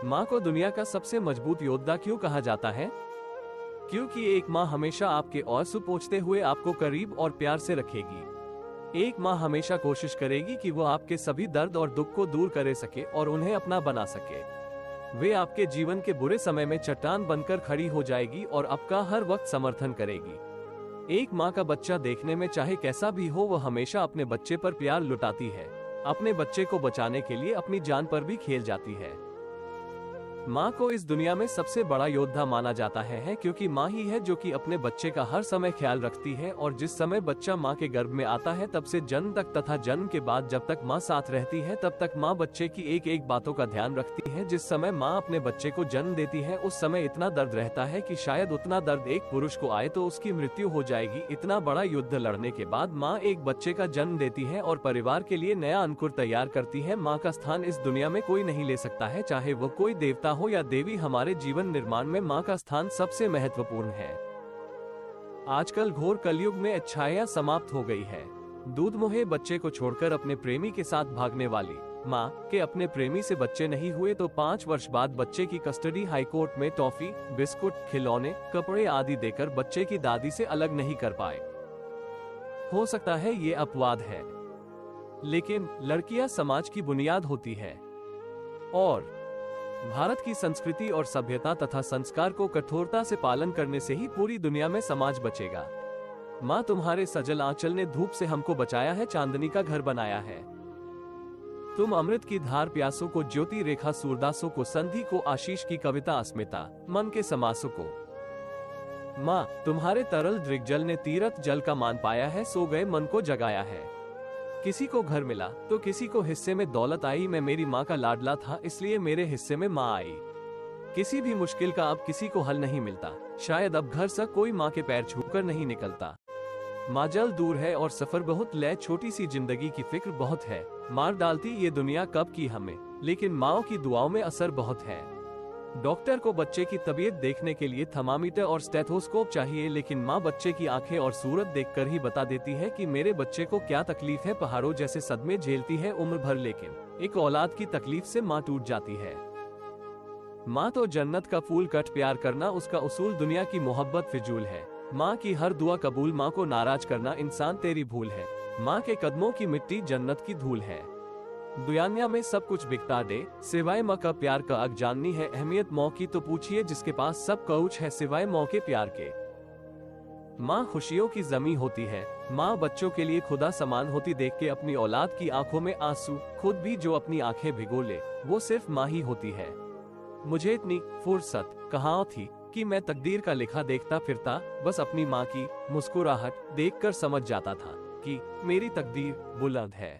माँ को दुनिया का सबसे मजबूत योद्धा क्यों कहा जाता है? क्योंकि एक माँ हमेशा आपके आंसू पोंछते हुए आपको करीब और प्यार से रखेगी। एक माँ हमेशा कोशिश करेगी कि वो आपके सभी दर्द और दुख को दूर करे सके और उन्हें अपना बना सके। वे आपके जीवन के बुरे समय में चट्टान बनकर खड़ी हो जाएगी और आपका हर वक्त समर्थन करेगी। एक माँ का बच्चा देखने में चाहे कैसा भी हो, वह हमेशा अपने बच्चे पर प्यार लुटाती है। अपने बच्चे को बचाने के लिए अपनी जान पर भी खेल जाती है। माँ को इस दुनिया में सबसे बड़ा योद्धा माना जाता है क्योंकि माँ ही है जो कि अपने बच्चे का हर समय ख्याल रखती है और जिस समय बच्चा माँ के गर्भ में आता है तब से जन्म तक तथा जन्म के बाद जब तक माँ साथ रहती है तब तक माँ बच्चे की एक एक बातों का ध्यान रखती है। जिस समय माँ अपने बच्चे को जन्म देती है उस समय इतना दर्द रहता है कि शायद उतना दर्द एक पुरुष को आए तो उसकी मृत्यु हो जाएगी। इतना बड़ा युद्ध लड़ने के बाद माँ एक बच्चे का जन्म देती है और परिवार के लिए नया अंकुर तैयार करती है। माँ का स्थान इस दुनिया में कोई नहीं ले सकता है, चाहे वो कोई देवता हो या देवी। हमारे जीवन निर्माण में माँ का स्थान सबसे महत्वपूर्ण है। आजकल घोर कलयुग में अच्छाइयाँ समाप्त हो गई है। दूध मुहे बच्चे को छोड़कर अपने प्रेमी के साथ भागने वाली माँ के अपने प्रेमी से बच्चे नहीं हुए तो 5 वर्ष बाद बच्चे की कस्टडी हाईकोर्ट में टॉफी, बिस्कुट, खिलौने, कपड़े आदि देकर बच्चे की दादी से अलग नहीं कर पाए। हो सकता है ये अपवाद है, लेकिन लड़कियां समाज की बुनियाद होती है और भारत की संस्कृति और सभ्यता तथा संस्कार को कठोरता से पालन करने से ही पूरी दुनिया में समाज बचेगा। माँ तुम्हारे सजल आंचल ने धूप से हमको बचाया है, चांदनी का घर बनाया है। तुम अमृत की धार प्यासों को, ज्योति रेखा सूरदासों को, संधि को, आशीष की कविता अस्मिता, मन के समासों को। माँ तुम्हारे तरल दृग्जल ने तीरथ जल का मान पाया है, सो गए मन को जगाया है। किसी को घर मिला तो किसी को हिस्से में दौलत आई, मैं मेरी माँ का लाडला था इसलिए मेरे हिस्से में माँ आई। किसी भी मुश्किल का अब किसी को हल नहीं मिलता, शायद अब घर से कोई माँ के पैर छूकर नहीं निकलता। माँ जल दूर है और सफर बहुत ले, छोटी सी जिंदगी की फिक्र बहुत है। मार डालती ये दुनिया कब की हमें, लेकिन माँओं की दुआओं में असर बहुत है। डॉक्टर को बच्चे की तबीयत देखने के लिए थर्मामीटर और स्टेथोस्कोप चाहिए, लेकिन माँ बच्चे की आंखें और सूरत देखकर ही बता देती है कि मेरे बच्चे को क्या तकलीफ है। पहाड़ों जैसे सदमे झेलती है उम्र भर, लेकिन एक औलाद की तकलीफ से माँ टूट जाती है। माँ तो जन्नत का फूल, कट प्यार करना उसका उसूल, दुनिया की मोहब्बत फिजूल है। माँ की हर दुआ कबूल, माँ को नाराज करना इंसान तेरी भूल है। माँ के कदमों की मिट्टी जन्नत की धूल है। दुनिया में सब कुछ बिकता दे सिवाय माँ का प्यार का, अग जाननी है अहमियत मौ की तो पूछिए जिसके पास सब कुछ है सिवाय मौ के प्यार के। माँ खुशियों की जमी होती है, माँ बच्चों के लिए खुदा समान होती। देख के अपनी औलाद की आंखों में आंसू, खुद भी जो अपनी आंखें भिगो ले वो सिर्फ माँ ही होती है। मुझे इतनी फुर्सत कहाँ थी कि मैं तकदीर का लिखा देखता फिरता, बस अपनी माँ की मुस्कुराहट देखकर समझ जाता था कि मेरी तकदीर बुलंद है।